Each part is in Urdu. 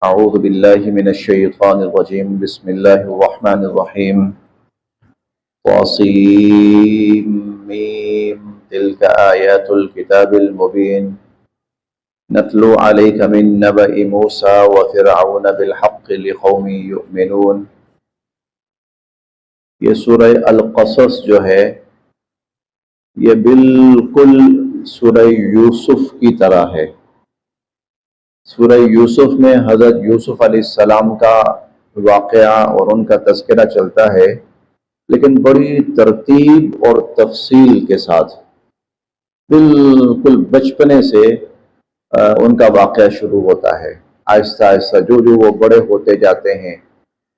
أعوذ بالله من الشيطان الرجيم بسم الله الرحمن الرحيم طاسيم ميم تلك آيات الكتاب المبين نتلو عليك من نبأ موسى وفرعون بالحق لقوم يؤمنون. یہ سورہ القصص جو ہے یہ بالکل سورہ یوسف کی طرح ہے. سورہ یوسف میں حضرت یوسف علیہ السلام کا واقعہ اور ان کا تذکرہ چلتا ہے، لیکن بڑی ترتیب اور تفصیل کے ساتھ. بالکل بچپنے سے ان کا واقعہ شروع ہوتا ہے. آہستہ آہستہ جو وہ بڑے ہوتے جاتے ہیں،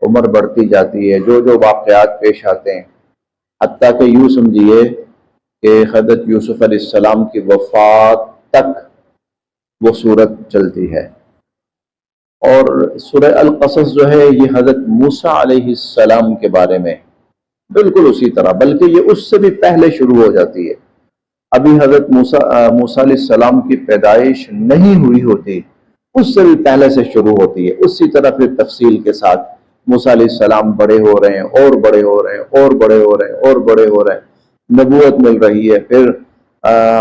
عمر بڑھتی جاتی ہے، جو واقعات پیش آتے ہیں، حتیٰ کہ یوں سمجھیے کہ حضرت یوسف علیہ السلام کی وفات تک وہ صورت چلتی ہے. اور سورہ القصص جو ہے یہ حضرت موسیٰ علیہ السلام کے بارے میں بالکل اسی طرح، بلکہ یہ اس سے بھی پہلے شروع ہو جاتی ہے. ابھی حضرت موسیٰ علیہ السلام کی پیدائش نہیں ہوئی ہوتی، اس سے بھی پہلے سے شروع ہوتی ہے. اسی طرح پھر تفصیل کے ساتھ موسیٰ علیہ السلام بڑے ہو رہے ہیں اور بڑے ہو رہے ہیں اور بڑے ہو رہے ہیں اور بڑے ہو رہے ہیں، نبوت مل رہی ہے. پھر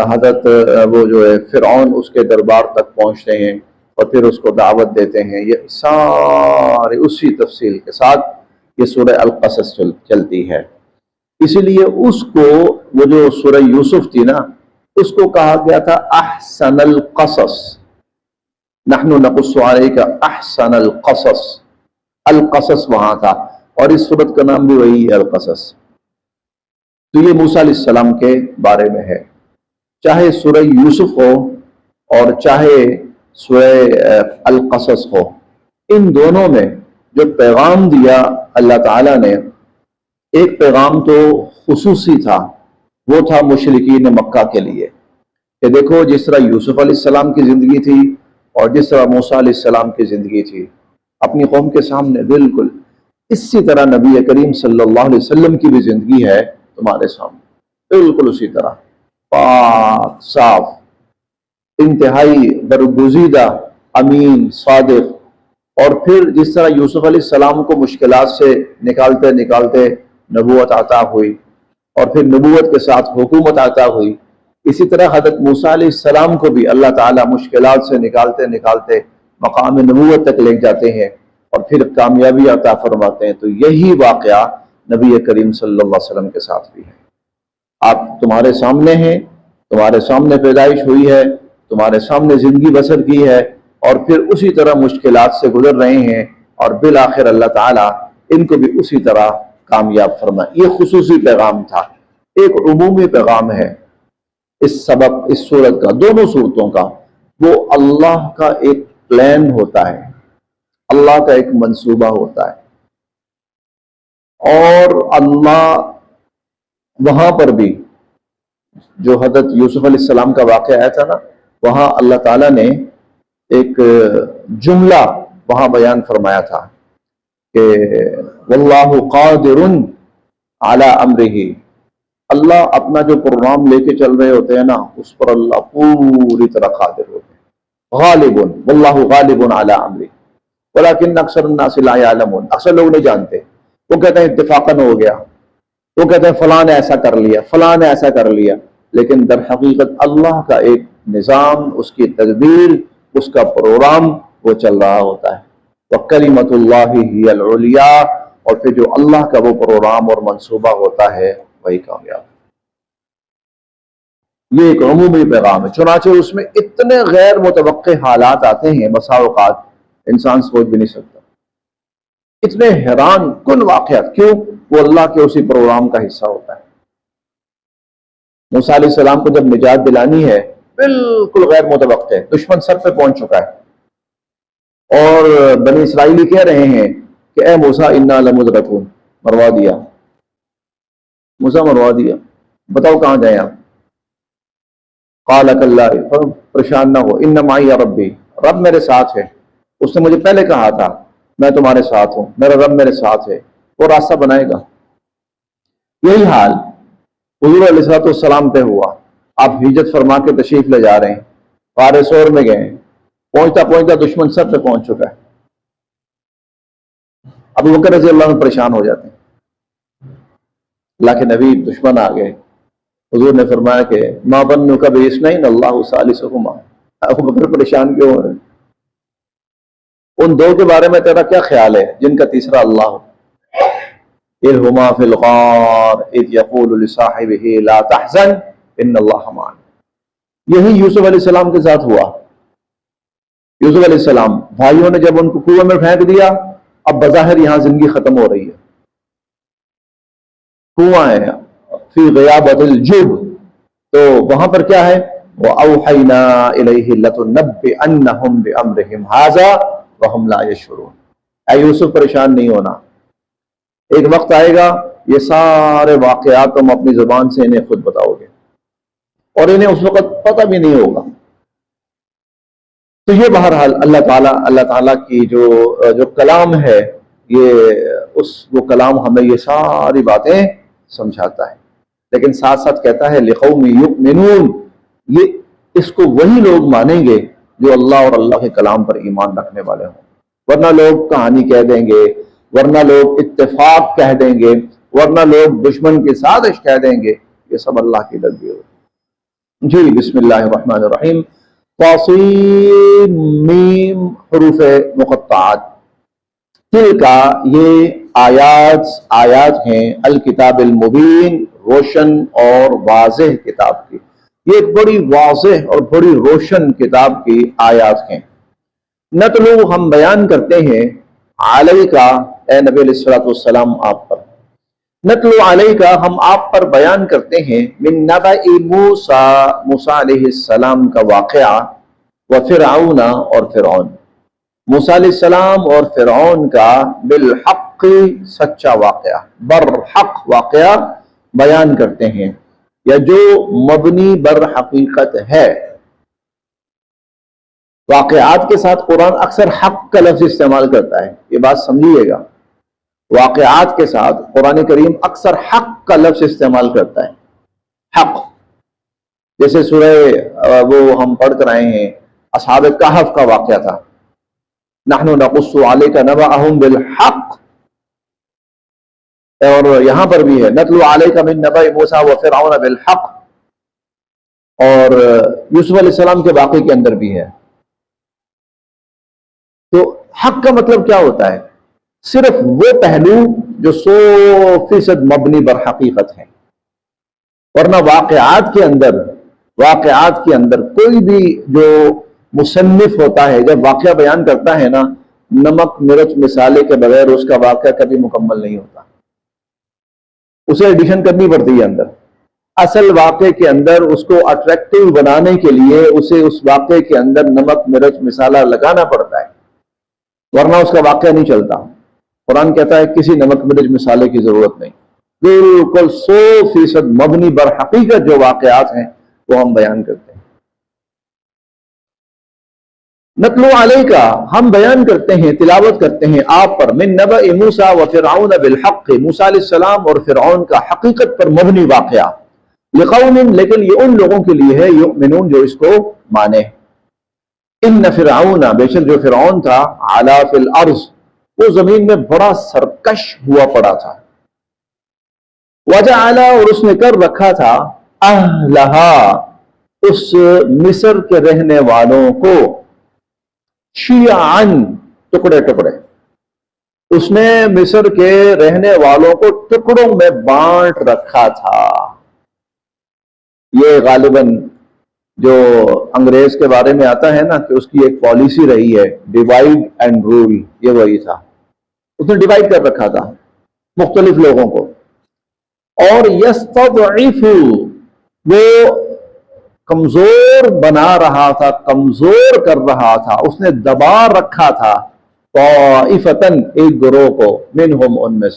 حضرت وہ جو ہے فرعون اس کے دربار تک پہنچتے ہیں اور پھر اس کو دعوت دیتے ہیں. یہ سارے اسی تفصیل کے ساتھ یہ سورہ القصص چلتی ہے. اسی لیے اس کو وہ جو سورہ یوسف تھی نا، اس کو کہا گیا تھا احسن القصص. نحن نقص علیک احسن القصص. القصص وہاں تھا اور اس سورت کا نام بھی وہی ہے، القصص. تو یہ موسیٰ علیہ السلام کے بارے میں ہے. چاہے سورہ یوسف ہو اور چاہے سورہ القصص ہو، ان دونوں میں جو پیغام دیا اللہ تعالیٰ نے، ایک پیغام تو خصوصی تھا، وہ تھا مشرکین مکہ کے لیے کہ دیکھو جس طرح یوسف علیہ السلام کی زندگی تھی اور جس طرح موسیٰ علیہ السلام کی زندگی تھی اپنی قوم کے سامنے، بالکل اسی طرح نبی کریم صلی اللہ علیہ وسلم کی بھی زندگی ہے تمہارے سامنے، بالکل اسی طرح پاک صاف، انتہائی برگزیدہ، امین، صادق. اور پھر جس طرح یوسف علیہ السلام کو مشکلات سے نکالتے نکالتے نبوت عطا ہوئی اور پھر نبوت کے ساتھ حکومت عطا ہوئی، اسی طرح حضرت موسیٰ علیہ السلام کو بھی اللہ تعالیٰ مشکلات سے نکالتے نکالتے مقام نبوت تک لے جاتے ہیں اور پھر کامیابی عطا فرماتے ہیں. تو یہی واقعہ نبی کریم صلی اللہ علیہ وسلم کے ساتھ بھی ہے. آپ تمہارے سامنے ہیں، تمہارے سامنے پیدائش ہوئی ہے، تمہارے سامنے زندگی بسر کی ہے اور پھر اسی طرح مشکلات سے گزر رہے ہیں اور بالآخر اللہ تعالیٰ ان کو بھی اسی طرح کامیاب فرمائے. یہ خصوصی پیغام تھا. ایک عمومی پیغام ہے اس سبق، اس سورت کا، دونوں سورتوں کا. وہ اللہ کا ایک پلان ہوتا ہے، اللہ کا ایک منصوبہ ہوتا ہے. اور اللہ وہاں پر بھی جو حضرت یوسف علیہ السلام کا واقعہ آیا تھا نا، وہاں اللہ تعالیٰ نے ایک جملہ وہاں بیان فرمایا تھا کہ واللہ قادر علی امرہ. اللہ اپنا جو پروگرام لے کے چل رہے ہوتے ہیں نا، اس پر اللہ پوری طرح قادر ہوتے ہیں. غالب، واللہ غالب علی امرہ ولکن اکثر الناس لا یعلمون. اکثر لوگ نہیں جانتے. وہ کہتے ہیں اتفاقاً ہو گیا، وہ کہتے ہیں فلاں نے ایسا کر لیا، فلاں نے ایسا کر لیا، لیکن در حقیقت اللہ کا ایک نظام، اس کی تدبیر، اس کا پروگرام وہ چل رہا ہوتا ہے. وَكَلِمَةُ اللَّهِ هِيَ الْعُلْيَا. اور پھر جو اللہ کا وہ پروگرام اور منصوبہ ہوتا ہے وہی کامیاب. یہ ایک عمومی پیغام ہے. چنانچہ اس میں اتنے غیر متوقع حالات آتے ہیں، بسا اوقات انسان سوچ بھی نہیں سکتا. اتنے حیران کن واقعات. کیوں؟ وہ اللہ کے اسی پروگرام کا حصہ ہوتا ہے. موسیٰ علیہ السلام کو جب نجات دلانی ہے، بالکل غیر متوقع، دشمن سر پہ پہنچ چکا ہے اور بنی اسرائیلی کہہ رہے ہیں کہ اے موسیٰ انا لمدرکون. مروا دیا موسیٰ، مروا دیا، بتاؤ کہاں جائیں آپ؟ قال کلا، پریشان نہ ہو، ان معی ربی، رب میرے ساتھ ہے. اس نے مجھے پہلے کہا تھا میں تمہارے ساتھ ہوں، میرا رب میرے ساتھ ہے، وہ راستہ بنائے گا. یہی حال حضور علیہ السلام پہ ہوا. آپ ہجرت فرما کے تشریف لے جا رہے ہیں، غار ثور میں گئے، پہنچتا پہنچتا دشمن سر پہ پہنچ چکا ہے. ابو بکر رضی اللہ عنہ پریشان ہو جاتے ہیں، اللہ کے نبی دشمن آ گئے، حضور نے فرمایا کہ ما ظنک باثنین اللہ ثالثہما، ابو بکر پریشان کیوں ہو رہے ہیں؟ ان دو کے بارے میں تیرا کیا خیال ہے جن کا تیسرا اللہ ہو؟ اذ ہما فی الغار اذ یقول لصاحبہ لا تحزن ان اللہ معنا۔ یہی یوسف علیہ السلام کے ساتھ ہوا۔ یوسف علیہ السلام بھائیوں نے جب ان کو کنویں میں پھینک دیا، اب بظاہر یہاں زندگی ختم ہو رہی ہے، کنواں ہے فی غیابۃ الجب، تو وہاں پر کیا ہے؟ وَأَوْحَيْنَا إِلَيْهِ لَتُنَبِّئَنَّهُمْ بِأَمْرِهِمْ هَذَا وَهُمْ لَا يَشْعُرُونَ۔ اے یوسف پریشان نہیں ہونا، ایک وقت آئے گا یہ سارے واقعات تم اپنی زبان سے انہیں خود بتاؤ گے، اور انہیں اس وقت پتہ بھی نہیں ہوگا۔ تو یہ بہرحال اللہ تعالیٰ کی جو کلام ہے، یہ وہ کلام ہمیں یہ ساری باتیں سمجھاتا ہے، لیکن ساتھ ساتھ کہتا ہے لِقَوْمِ يُؤْمِنُونَ، یہ اس کو وہی لوگ مانیں گے جو اللہ اور اللہ کے کلام پر ایمان رکھنے والے ہوں، ورنہ لوگ کہانی کہہ دیں گے، ورنہ لوگ اتفاق کہہ دیں گے، ورنہ لوگ دشمن کی سازش کہہ دیں گے، یہ سب اللہ کی تدبیر ہوتی۔ جی بسم اللہ الرحمن الرحیم۔ طاسین میم حروف مقطعات، تل کا یہ آیات ہیں الکتاب المبین، روشن اور واضح کتاب کی، یہ ایک بڑی واضح اور بڑی روشن کتاب کی آیات ہیں۔ نتلو ہم بیان کرتے ہیں، علیکا اے نبی علیہ الصلوۃ والسلام آپ پر، نتلو علیکا ہم آپ پر بیان کرتے ہیں، من نبأ موسیٰ علیہ السلام کا واقعہ، وفرعون اور فرعون، موسیٰ علیہ السلام اور فرعون کا بالحق سچا واقعہ، برحق واقعہ بیان کرتے ہیں، یا جو مبنی بر حقیقت ہے۔ واقعات کے ساتھ قرآن اکثر حق کا لفظ استعمال کرتا ہے، یہ بات سمجھیے گا، واقعات کے ساتھ قرآن کریم اکثر حق کا لفظ استعمال کرتا ہے، حق، جیسے سورہ وہ ہم پڑھ کر آئے ہیں اصحاب کہف کا واقعہ تھا، نحن نقص علیک نبأہم بالحق، اور یہاں پر بھی ہے نتلو علیک من نبأ موسیٰ وفرعون بالحق، اور یوسف علیہ السلام کے واقعے کے اندر بھی ہے۔ تو حق کا مطلب کیا ہوتا ہے؟ صرف وہ پہلو جو 100% مبنی بر حقیقت ہے، ورنہ واقعات کے اندر کوئی بھی جو مصنف ہوتا ہے جب واقعہ بیان کرتا ہے نا، نمک مرچ مثالے کے بغیر اس کا واقعہ کبھی مکمل نہیں ہوتا، اسے ایڈیشن کرنی پڑتی ہے اندر، اصل واقعے کے اندر اس کو اٹریکٹیو بنانے کے لیے اسے اس واقعے کے اندر نمک مرچ مثالہ لگانا پڑتا ہے، ورنہ اس کا واقعہ نہیں چلتا۔ قرآن کہتا ہے کسی نمک مرچ مثالے کی ضرورت نہیں، بالکل 100% مبنی بر حقیقت جو واقعات ہیں وہ ہم بیان کرتے ہیں۔ نتلو علیکا ہم بیان کرتے ہیں، تلاوت کرتے ہیں آپ پر، من نبأ موسیٰ وفرعون بالحق، موسیٰ علیہ السلام اور فرعون کا حقیقت پر مبنی واقعہ، لقوم لیکن یہ ان لوگوں کے لیے ہے، یؤمنون جو اس کو مانے۔ ان فرعون بے شک جو فرعون تھا، علا فی الارض وہ زمین میں بڑا سرکش ہوا پڑا تھا، وجعل اور اس نے کر رکھا تھا، اہلہا اس مصر کے رہنے والوں کو، شیعاً ٹکڑے ٹکڑے، اس نے مصر کے رہنے والوں کو ٹکڑوں میں بانٹ رکھا تھا۔ یہ غالباً جو انگریز کے بارے میں آتا ہے نا کہ اس کی ایک پالیسی رہی ہے ڈیوائڈ اینڈ رول، یہ وہی تھا، اس نے ڈیوائڈ کر رکھا تھا مختلف لوگوں کو، اور یستضعف وہ کمزور بنا رہا تھا، کمزور کر رہا تھا، اس نے دبا رکھا تھا، طائفتن ایک گروہ کو، منہم ان میں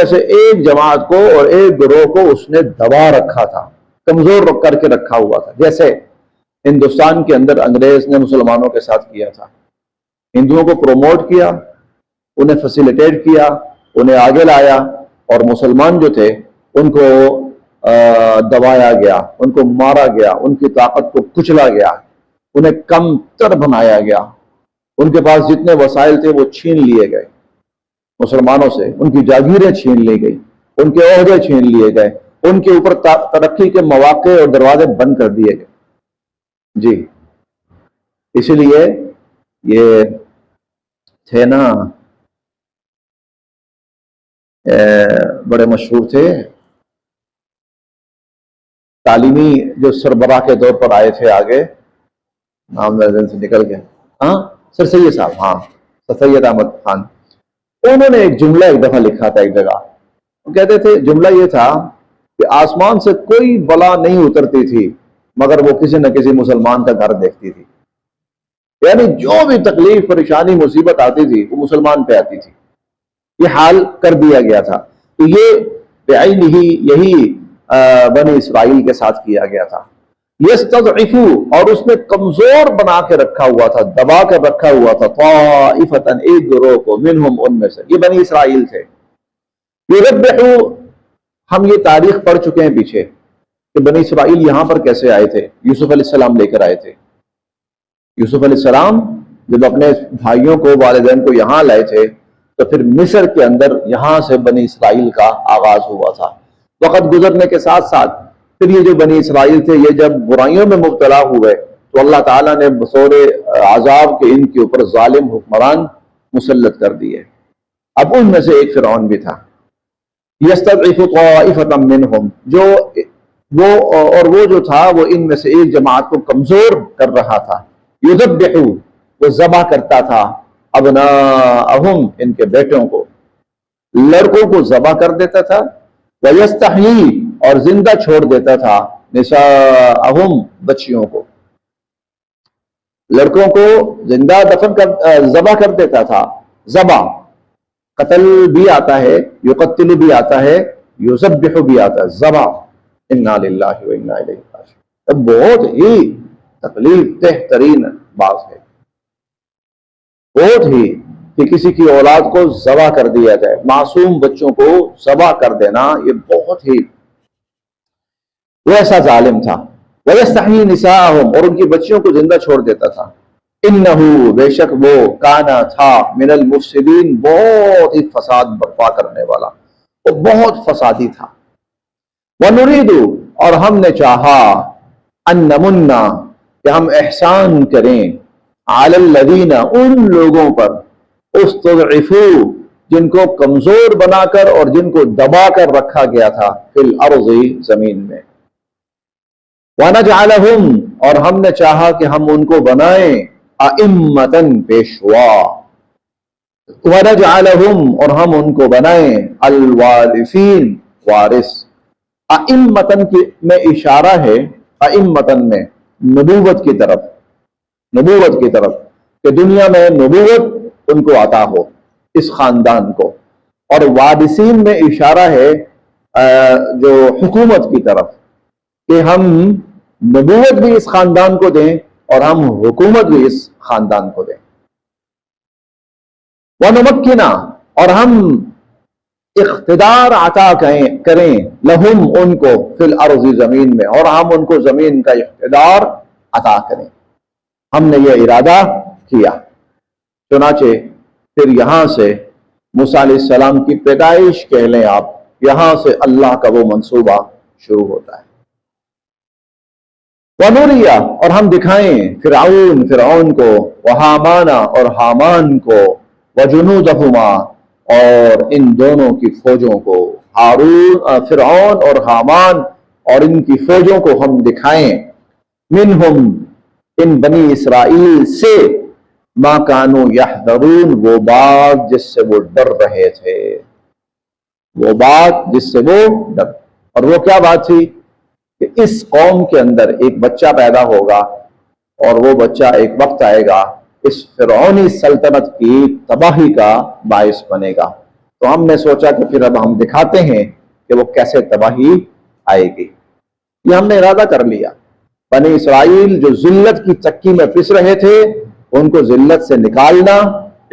سے ایک جماعت کو اور ایک گروہ کو اس نے دبا رکھا تھا، کمزور کر کے رکھا ہوا تھا، جیسے ہندوستان کے اندر انگریز نے مسلمانوں کے ساتھ کیا تھا، ہندوؤں کو پروموٹ کیا، انہیں فیسیلیٹیٹ کیا، انہیں آگے لایا، اور مسلمان جو تھے ان کو دبایا گیا، ان کو مارا گیا، ان کی طاقت کو کچلا گیا، انہیں کم تر بنایا گیا، ان کے پاس جتنے وسائل تھے وہ چھین لیے گئے۔ مسلمانوں سے، ان کی جاگیریں چھین لی گئی، ان کے عہدے چھین لیے گئے، ان کے اوپر ترقی کے مواقع اور دروازے بند کر دیے گئے. جی اسی لیے یہ تھے نا بڑے مشہور تھے تعلیمی جو سربراہ کے طور پر آئے تھے، آگے نام ذہن سے نکل گیا، ہاں سر سید صاحب، ہاں سر سید احمد خان. انہوں نے ایک جملہ ایک دفعہ لکھا تھا ایک جگہ. وہ کہتے تھے، جملہ یہ تھا کہ آسمان سے کوئی بلا نہیں اترتی تھی مگر وہ کسی نہ کسی مسلمان کا گھر دیکھتی تھی. یعنی جو بھی تکلیف پریشانی مصیبت آتی تھی وہ مسلمان پہ آتی تھی. یہ حال کر دیا گیا تھا. تو یہ بعین ہی یہی بنی اسرائیل کے ساتھ کیا گیا تھا. یستضعفو، اور اس نے کمزور بنا کے رکھا ہوا تھا، دبا کر رکھا ہوا تھا، طائفتاً ایک گروہ کو، منہم ان میں سے، یہ بنی اسرائیل تھے. یذبحو، ہم یہ تاریخ پڑھ چکے ہیں پیچھے کہ بنی اسرائیل یہاں پر کیسے آئے تھے. یوسف علیہ السلام لے کر آئے تھے. یوسف علیہ السلام جب اپنے بھائیوں کو، والدین کو یہاں لائے تھے تو پھر مصر کے اندر یہاں سے بنی اسرائیل کا آغاز ہوا تھا. وقت گزرنے کے ساتھ ساتھ پھر یہ جو بنی اسرائیل تھے، یہ جب برائیوں میں مبتلا ہوئے تو اللہ تعالیٰ نے بطور عذاب کے ان کے اوپر ظالم حکمران مسلط کر دیے. اب ان میں سے ایک فرعون بھی تھا. یستضعف طائفة منہم، وہ جو تھا وہ ان میں سے ایک جماعت کو کمزور کر رہا تھا. یذبح، وہ ذبح کرتا تھا، ابناءہم، ان کے بیٹوں کو، لڑکوں کو ذبح کر دیتا تھا. ویستحیی، اور زندہ چھوڑ دیتا تھا، نساءہم، بچیوں کو، لڑکوں کو زندہ ذبح کر دیتا تھا. ذبح قتل بھی آتا ہے، یقتل بھی آتا ہے، یذبح بھی آتا ہے. ذبح، انا للہ و انا الیہ راجعون. بہت ہی تکلیف دہ ترین بات ہے، بہت ہی، کہ کسی کی اولاد کو ذبح کر دیا جائے، معصوم بچوں کو ذبح کر دینا، یہ بہت ہی وہ ایسا ظالم تھا. وَيَسْتَحْيِي نِسَاءَهُمْ، اور ان کی بچیوں کو زندہ چھوڑ دیتا تھا. اِنَّهُ، بے شک وہ، کانا تھا، من المفسدین، بہت ہی فساد برپا کرنے والا، وہ بہت فسادی تھا. وَنُرِيدُ، اور ہم نے چاہا، أَن نَمُنَّ، کہ ہم احسان کریں، عَلَى الَّذِينَ، ان لوگوں پر، استضعفوا، جن کو کمزور بنا کر اور جن کو دبا کر رکھا گیا تھا، فی الارض، زمین میں. وَنَجْعَلَهُمْ، اور ہم نے چاہا کہ ہم ان کو بنائیں، أَئِمَّةً، پیشوا. وَنَجْعَلَهُمْ، اور ہم ان کو بنائیں، الوارثین، وارث. أئمةً میں اشارہ ہے، أئمةً میں نبوت کی طرف، نبوت کی طرف، کہ دنیا میں نبوت ان کو عطا ہو، اس خاندان کو. اور وارثین میں اشارہ ہے جو حکومت کی طرف، کہ ہم نبوت بھی اس خاندان کو دیں اور ہم حکومت بھی اس خاندان کو دیں. وَنُمَكِّنَ، اور ہم اقتدار عطا کریں، لہم، ان کو، فی الارض، زمین میں، اور ہم ان کو زمین کا اقتدار عطا کریں. ہم نے یہ ارادہ کیا. چنانچہ پھر یہاں سے موسیٰ علیہ السلام کی پیدائش کہہ لیں آپ، یہاں سے اللہ کا وہ منصوبہ شروع ہوتا ہے. وَنُرِيَ، اور ہم دکھائیں، فرعون کو، وَحَامَانَ، اور حامان کو، وَجُنُودَهُمَا، اور ان دونوں کی فوجوں کو، فرعون اور حامان اور ان کی فوجوں کو ہم دکھائیں، منہم، ان بنی اسرائیل سے، ما کانوا یحذرون، وہ بات جس سے وہ ڈر رہے تھے، وہ بات جس سے وہ ڈر. اور وہ کیا بات تھی؟ کہ اس قوم کے اندر ایک بچہ پیدا ہوگا اور وہ بچہ ایک وقت آئے گا اس فرعونی سلطنت کی تباہی کا باعث بنے گا. تو ہم نے سوچا کہ پھر اب ہم دکھاتے ہیں کہ وہ کیسے تباہی آئے گی. یہ ہم نے ارادہ کر لیا. بنی اسرائیل جو ذلت کی چکی میں پس رہے تھے، ان کو ذلت سے نکالنا،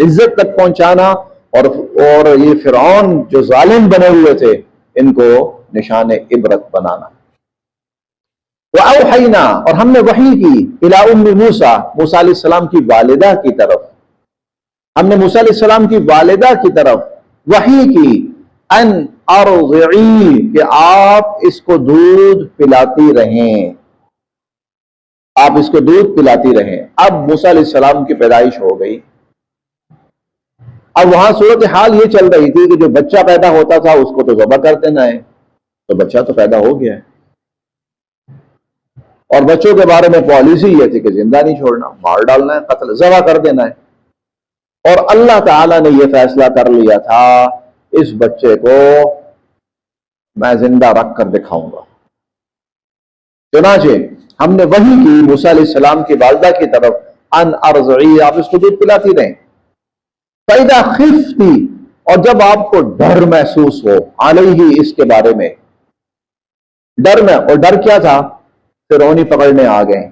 عزت تک پہنچانا، اور یہ فرعون جو ظالم بنے ہوئے تھے ان کو نشان عبرت بنانا. وَأَوْحَيْنَا، اور ہم نے وحی کی، إِلَىٰ أُمِّ مُوسَىٰ، موسیٰ علیہ السلام کی والدہ کی طرف. ہم نے موسیٰ علیہ السلام کی والدہ کی طرف وحی کی، ان ارضعی کہ آپ اس کو دودھ پلاتی رہیں، آپ اس کو دودھ پلاتی رہیں۔ اب موسیٰ علیہ السلام کی پیدائش ہو گئی، اب وہاں صورتحال یہ چل رہی تھی کہ جو بچہ پیدا ہوتا تھا اس کو تو ذبح کر دینا ہے، تو بچہ تو پیدا ہو گیا ہے، اور بچوں کے بارے میں پالیسی یہ تھی کہ زندہ نہیں چھوڑنا، مار ڈالنا ہے، قتل ذبح کر دینا ہے۔ اور اللہ تعالیٰ نے یہ فیصلہ کر لیا تھا اس بچے کو میں زندہ رکھ کر دکھاؤں گا۔ چنانچہ ہم نے وحی کی موسیٰ علیہ السلام کی والدہ کی طرف، ان ارضعی آپ اس کو دودھ پلاتی رہیں، فَإِذَا خِفْتِ اور جب آپ کو ڈر محسوس ہو، علیہ اس کے بارے میں، ڈر میں، اور ڈر کیا تھا؟ فرعونی پکڑنے آ گئے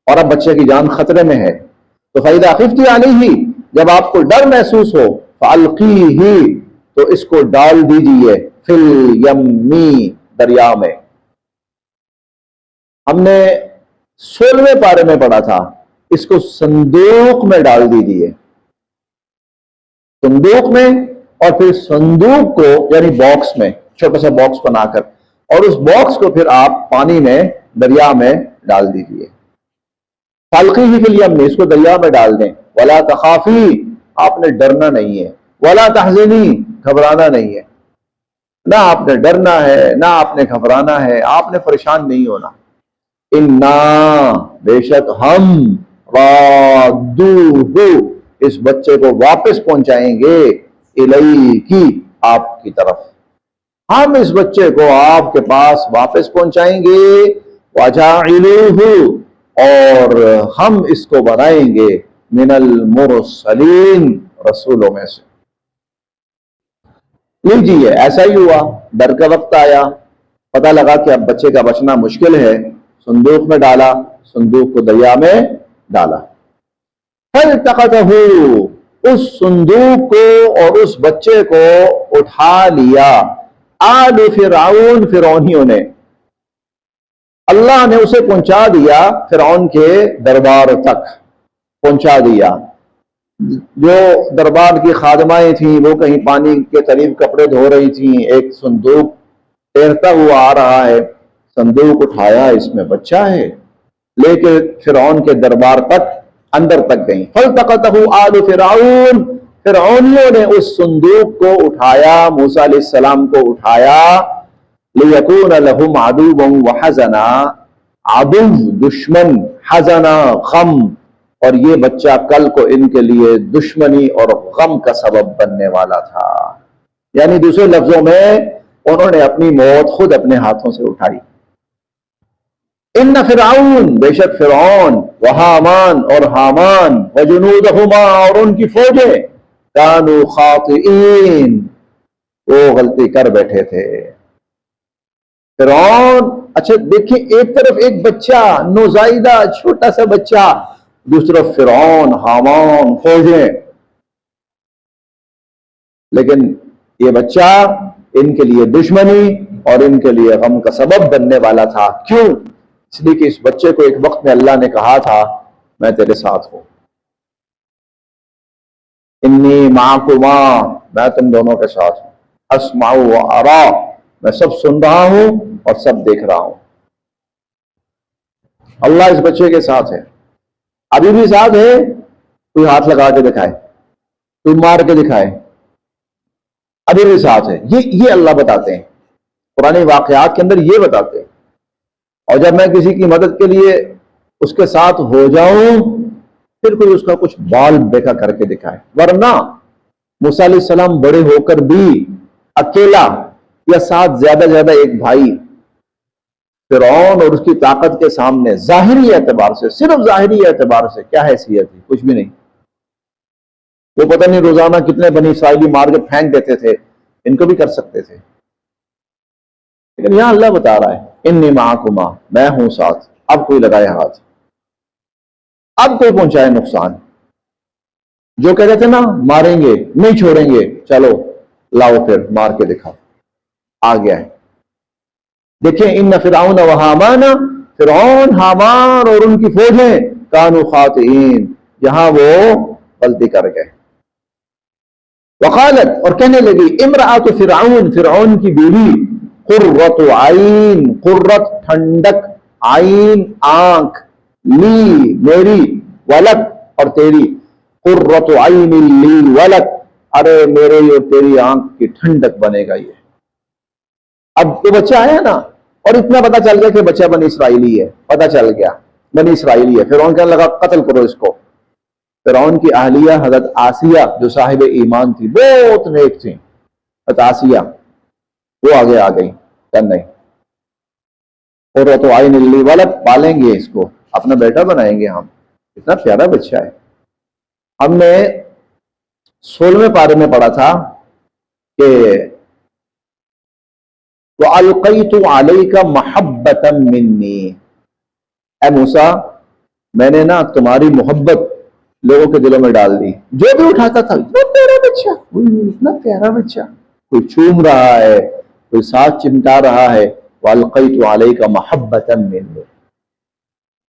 اور اب بچے کی جان خطرے میں ہے، تو فَإِذَا خِفْتِ علیہ جب آپ کو ڈر محسوس ہو، فَأَلْقِيهِ تو اس کو ڈال دیجئے، فِي الْيَمِّ دریا میں۔ ہم نے 16ویں پارے میں پڑھا تھا اس کو صندوق میں ڈال دیجئے، صندوق میں، اور پھر صندوق کو یعنی باکس میں، چھوٹا سا باکس بنا کر، اور اس باکس کو پھر آپ پانی میں، دریا میں ڈال دیجئے۔ فَأَلْقِيهِ فِي الْيَمِّ اس کو دریا میں ڈال دیں، وَلَا تَخَافِي آپ نے ڈرنا نہیں ہے، وَلَا تَحْزَنِي گھبرانا نہیں ہے، نہ آپ نے ڈرنا ہے نہ آپ نے گھبرانا ہے، آپ نے پریشان نہیں ہونا۔ اِنَّا بے شک ہم، رَادُّوهُ اس بچے کو واپس پہنچائیں گے، اِلَيْكِ آپ کی طرف، ہم اس بچے کو آپ کے پاس واپس پہنچائیں گے، وَجَاعِلُوهُ اور ہم اس کو بنائیں گے، من المرسلین رسولوں میں سے۔ لیجیے ایسا ہی ہوا، ڈر کا وقت آیا، پتہ لگا کہ اب بچے کا بچنا مشکل ہے، صندوق میں ڈالا، صندوق کو دریا میں ڈالا۔ فَالْتَقَطَهُ اس صندوق کو اور اس بچے کو اٹھا لیا، آل فرعون فرعونیوں نے، اللہ نے اسے پہنچا دیا فرعون کے دربار تک پہنچا دیا۔ جو دربار کی خادمائیں تھیں وہ کہیں پانی کے قریب کپڑے دھو رہی تھیں، ایک صندوق تیرتا ہوا آ رہا ہے، صندوق اٹھایا، اس میں بچہ ہے، لے کے فرعون کے دربار تک اندر تک گئیں۔ فَالْتَقَطَهُ آلُ فِرْعَوْنَ فرعونیوں نے اس صندوق کو اٹھایا، موسیٰ علیہ السلام کو اٹھایا، لِيَكُونَ لَهُمْ عَدُوًّا وَحَزَنًا عدو دشمن، حزنا غم، اور یہ بچہ کل کو ان کے لیے دشمنی اور غم کا سبب بننے والا تھا۔ یعنی دوسرے لفظوں میں انہوں نے اپنی موت خود اپنے ہاتھوں سے اٹھائی۔ ان فرعون بے شک فرعون، وحامان اور حامان، وجنودہما اور ان کی فوجیں، کانوا خاطئین وہ غلطی کر بیٹھے تھے۔ فرعون، اچھا دیکھیں، ایک طرف ایک بچہ نوزائیدہ چھوٹا سا بچہ، دوسری طرف فرعون، حامان، فوجیں، لیکن یہ بچہ ان کے لیے دشمنی اور ان کے لیے غم کا سبب بننے والا تھا۔ کیوں؟ اس لیے کہ اس بچے کو ایک وقت میں اللہ نے کہا تھا میں تیرے ساتھ ہوں، انی معکما میں تم دونوں کے ساتھ ہوں، اسمع و ارا میں سب سن رہا ہوں اور سب دیکھ رہا ہوں۔ اللہ اس بچے کے ساتھ ہے، ابھی بھی ساتھ ہے، کوئی ہاتھ لگا کے دکھائے، کوئی مار کے دکھائے، ابھی بھی ساتھ ہے، یہ اللہ بتاتے ہیں پرانے واقعات کے اندر، یہ بتاتے ہیں۔ اور جب میں کسی کی مدد کے لیے اس کے ساتھ ہو جاؤں پھر کوئی اس کا کچھ بال بیکا کر کے دکھائے، ورنہ موسیٰ علیہ السلام بڑے ہو کر بھی اکیلا یا ساتھ زیادہ ایک بھائی، فرعون اور اس کی طاقت کے سامنے ظاہری اعتبار سے، صرف ظاہری اعتبار سے کیا حیثیت تھی؟ کچھ بھی نہیں۔ وہ پتہ نہیں روزانہ کتنے بنی اسرائیلی مار کے پھینک دیتے تھے، ان کو بھی کر سکتے تھے، لیکن یہاں اللہ بتا رہا ہے انی معکما میں ہوں ساتھ۔ اب کوئی لگائے ہاتھ، اب کوئی پہنچائے نقصان، جو کہہ رہے تھے نا ماریں گے نہیں چھوڑیں گے، چلو لاؤ پھر مار کے دکھاؤ، آ گیا ہے۔ دیکھیں ان فرعون و حامان، فرعون، حامان اور ان کی فوجیں، کانوا خاطئین یہاں وہ غلطی کر گئے۔ وقالت اور کہنے لگی امرأۃ فرعون فرعون کی بیوی قرۃ عین قرۃ ٹھنڈک عین آنکھ لی میری ولک اور تیری قرۃ عین لی ولک ارے میرے اور تیری آنکھ کی ٹھنڈک بنے گا یہ. اب تو بچہ آیا نا اور اتنا پتا چل گیا کہ بچہ بنی اسرائیلی ہے, پتا چل گیا بنی اسرائیلی ہے. فرعون کہنے لگا قتل کرو اس کو. فرعون کی اہلیہ حضرت آسیہ جو صاحب ایمان تھی, بہت نیک تھی, حضرت آسیہ وہ آگے آ گئی نہیں قرۃ عین لی ولد پالیں گے اس کو, اپنا بیٹا بنائیں گے ہم, اتنا پیارا بچہ ہے. ہم نے 16ویں پارے میں پڑھا تھا کہ وَأَلْقَيْتُ عَلَيْكَ مَحَبَّةً مِّنِّي, اے موسیٰ میں نے نا تمہاری محبت لوگوں کے دلوں میں ڈال دی. جو بھی اٹھاتا تھا اتنا پیارا بچہ, اتنا پیارا بچہ, کوئی چوم رہا ہے, کوئی ساتھ چمٹا رہا ہے. وَأَلْقَيْتُ عَلَيْكَ مَحَبَّةً مِّنِّي,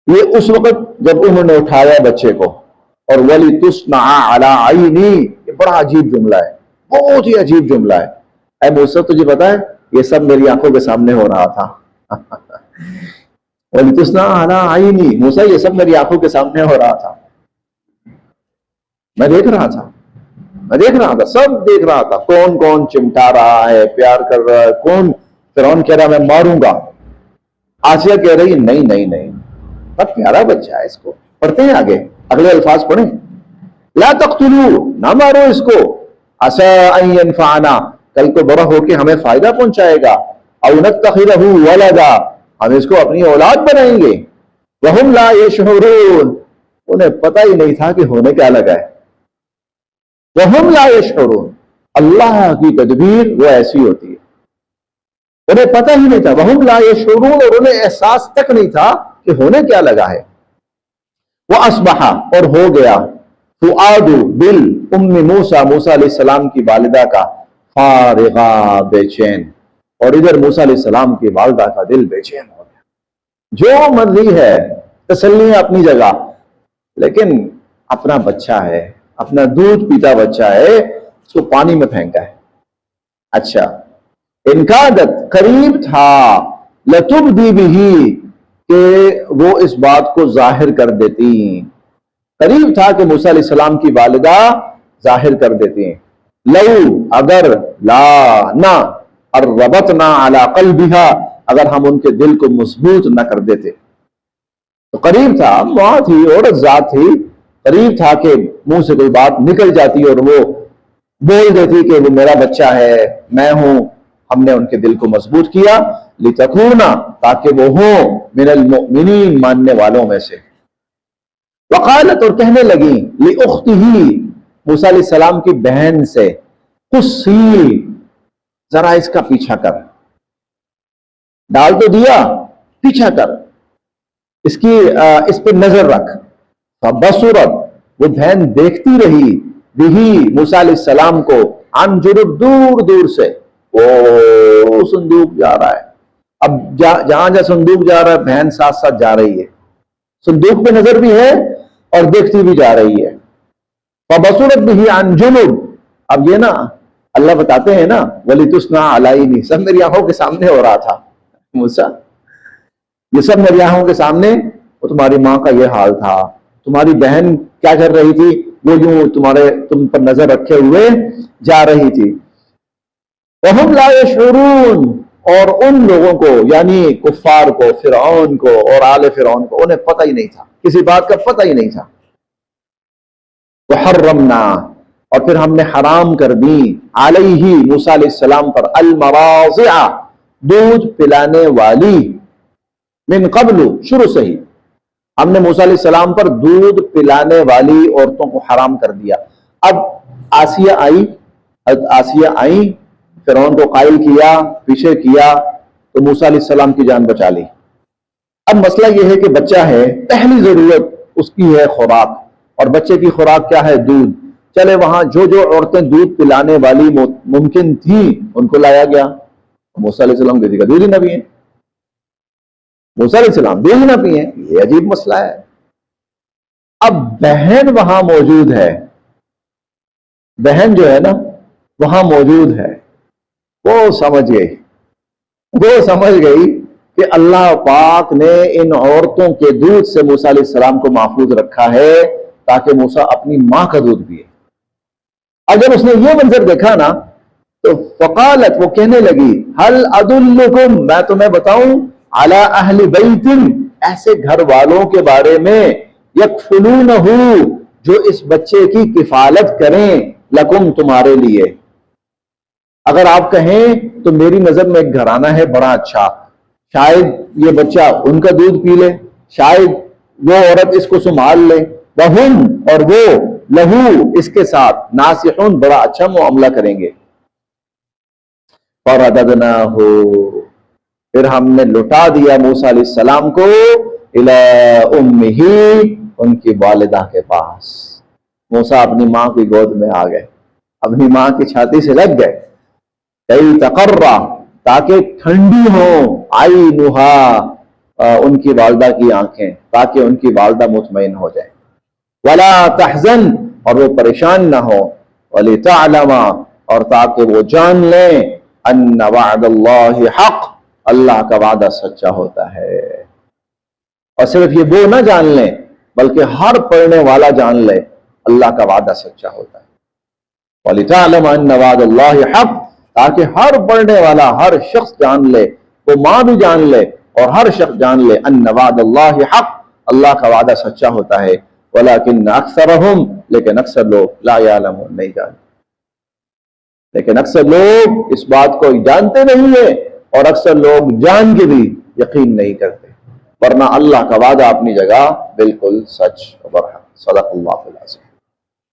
یہ اس وقت جب انہوں نے اٹھایا بچے کو. اور وَلِتُصْنَعَ عَلَىٰ عَيْنِي, یہ بڑا عجیب جملہ ہے, بہت ہی عجیب جملہ ہے. اے موسیٰ تجھے پتا ہے یہ سب میری آنکھوں کے سامنے ہو رہا تھا. وَلِتُصْنَعَ عَلَىٰ عَيْنِي, موسیٰ یہ سب میری آنکھوں کے سامنے ہو رہا تھا, میں دیکھ رہا تھا, میں دیکھ رہا تھا, سب دیکھ رہا تھا. کون کون چمٹا رہا ہے, پیار کر رہا ہے, کون. فرعون کہہ رہا میں ماروں گا, آسیہ کہہ رہی نہیں نہیں نہیں, بہت پیارا بچہ ہے, اس کو پڑھتے ہیں آگے, اگلے الفاظ پڑھیں. لا تقتلوا, نہ مارو اس کو, عسى ان ينفعنا, کل کو بڑا ہو کے ہمیں فائدہ پہنچائے گا, او نتخذه ولدا, ہم اس کو اپنی اولاد بنائیں گے. وهم لا يشعرون, انہیں پتہ ہی نہیں تھا کہ ہونے کیا لگا ہے. وهم لا يشعرون, اللہ کی تدبیر وہ ایسی ہوتی ہے, انہیں پتہ ہی نہیں تھا. وهم لا يشعرون, اور انہیں احساس تک نہیں تھا کہ ہونے کیا لگا ہے. وَأَصْبَحَ, اور ہو گیا, فؤاد دل ام موسیٰ, موسیٰ علیہ السلام کی والدہ کا, فارغا بے چین, اور ادھر موسیٰ علیہ السلام کی والدہ کا دل بے چین ہو گیا. جو مرضی ہے, تسلی ہے اپنی جگہ, لیکن اپنا بچہ ہے, اپنا دودھ پیتا بچہ ہے, اس کو پانی میں پھینکا ہے. اچھا, انکادت, قریب تھا, لتبدی بہ, کہ وہ اس بات کو ظاہر کر دیتی, قریب تھا کہ موسیٰ علیہ السلام کی والدہ ظاہر کر دیتی ہیں. لو, اگر, لا, نہ, الربطنا علی قلبہا, اگر ہم ان کے دل کو مضبوط نہ کر دیتے. تو قریب تھا, ماں تھی, عورت ذات تھی, قریب تھا کہ منہ سے کوئی بات نکل جاتی اور وہ بول دیتی کہ وہ میرا بچہ ہے, میں ہوں. ہم نے ان کے دل کو مضبوط کیا, لتکونا, تاکہ وہ ہوں, من المؤمنین, ماننے والوں میں سے. وقالت, اور کہنے لگی, لأختہ, موسیٰ علیہ السلام کی بہن سے, قصی, ذرا اس کا پیچھا کر, ڈال تو دیا, پیچھا کر, اس کی اس پہ نظر رکھ. فبصرت, وہ بہن دیکھتی رہی, بہی, موسیٰ علیہ السلام کو, عن جنب, دور دور سے. وہ صندوق جا رہا ہے, اب جہاں جہاں صندوق جا رہا ہے بہن ساتھ ساتھ جا رہی ہے, صندوق پہ نظر بھی ہے اور دیکھتی بھی جا رہی ہے. فبصرت بہ عن جنب, اب یہ نا اللہ بتاتے ہیں نا, وَلِتُصْنَعَ عَلَىٰ عَيْنِي, سب میری آنکھوں کے سامنے ہو رہا تھا. موسیٰ, یہ سب میری آنکھوں کے سامنے, وہ تمہاری ماں کا یہ حال تھا, تمہاری بہن کیا کر رہی تھی, وہ یوں تم پر نظر رکھے ہوئے جا رہی تھی. وَهُمْ لَا يَشْعُرُونَ, اور ان لوگوں کو, یعنی کفار کو, فرعون کو اور آل فرعون کو, انہیں پتہ ہی نہیں تھا, کسی بات کا پتہ ہی نہیں تھا. وَحَرَّمْنَا, اور پھر ہم نے حرام کر دی, علیہ, موسیٰ علیہ السلام پر, المراضع, دودھ پلانے والی, من قبل, شروع سے ہی ہم نے موسیٰ علیہ السلام پر دودھ پلانے والی عورتوں کو حرام کر دیا. اب آسیہ آئی, آسیہ آئی, فرعون کو قائل کیا, پیچھے کیا, تو موسیٰ علیہ السلام کی جان بچا لی. اب مسئلہ یہ ہے کہ بچہ ہے, پہلی ضرورت اس کی ہے خوراک, اور بچے کی خوراک کیا ہے, دودھ. چلے وہاں جو جو عورتیں دودھ پلانے والی ممکن تھیں ان کو لایا گیا. موسیٰ علیہ السلام کسی کا دودھ ہی نہ پیئیں, موسیٰ علیہ السلام دودھ ہی نہ پیئیں, یہ عجیب مسئلہ ہے. اب بہن وہاں موجود ہے, بہن جو ہے نا وہاں موجود ہے، وہ سمجھ گئی کہ اللہ پاک نے ان عورتوں کے دودھ سے موسیٰ علیہ السلام کو محفوظ رکھا ہے تاکہ موسیٰ اپنی ماں کا دودھ پیے۔ اور جب اس نے یہ منظر دیکھا نا تو فقالت، وہ کہنے لگی، هل ادلکم، میں تمہیں بتاؤں، علی اہل بیت، ایسے گھر والوں کے بارے میں، یکفلونہ، جو اس بچے کی کفالت کریں، لکم، تمہارے لیے۔ اگر آپ کہیں تو میری نظر میں ایک گھرانہ ہے بڑا اچھا، شاید یہ بچہ ان کا دودھ پی لے، شاید وہ عورت اس کو سنبھال لے، وہم، اور وہ، لہو، اس کے ساتھ، ناصحون، بڑا اچھا معاملہ کریں گے۔ فرددناہ، پھر ہم نے لٹا دیا موسیٰ علیہ السلام کو، الی امہ، ان کی والدہ کے پاس۔ موسیٰ اپنی ماں کی گود میں آ گئے، اپنی ماں کی چھاتی سے لگ گئے، کئی تقرّا، تاکہ ٹھنڈی ہوں، عینھا، ان کی والدہ کی آنکھیں، تاکہ ان کی والدہ مطمئن ہو جائے، ولا تحزن، اور وہ پریشان نہ ہو، ولتعلم، اور تاکہ وہ جان لیں، ان وعد اللہ حق، اللہ کا وعدہ سچا ہوتا ہے۔ اور صرف یہ وہ نہ جان لیں بلکہ ہر پڑھنے والا جان لے اللہ کا وعدہ سچا ہوتا ہے۔ وَلِتَعْلَمَ أَنَّ وَعْدَ اللَّهِ حَقٌّ، تاکہ ہر پڑھنے والا، ہر شخص جان لے، وہ ماں بھی جان لے اور ہر شخص جان لے، أَنَّ وَعْدَ اللَّهِ حَقٌّ، اللہ کا وعدہ سچا ہوتا ہے۔ وَلَكِنَّ أَكْثَرَهُمْ، لیکن اکثر لوگ، لَا يَعْلَمُونَ، نہیں جانتے، لیکن اکثر لوگ اس بات کو جانتے نہیں ہیں، اور اکثر لوگ جان کے بھی یقین نہیں کرتے، ورنہ اللہ کا وعدہ اپنی جگہ بالکل سچ اور حق۔ صدق اللہ العظیم۔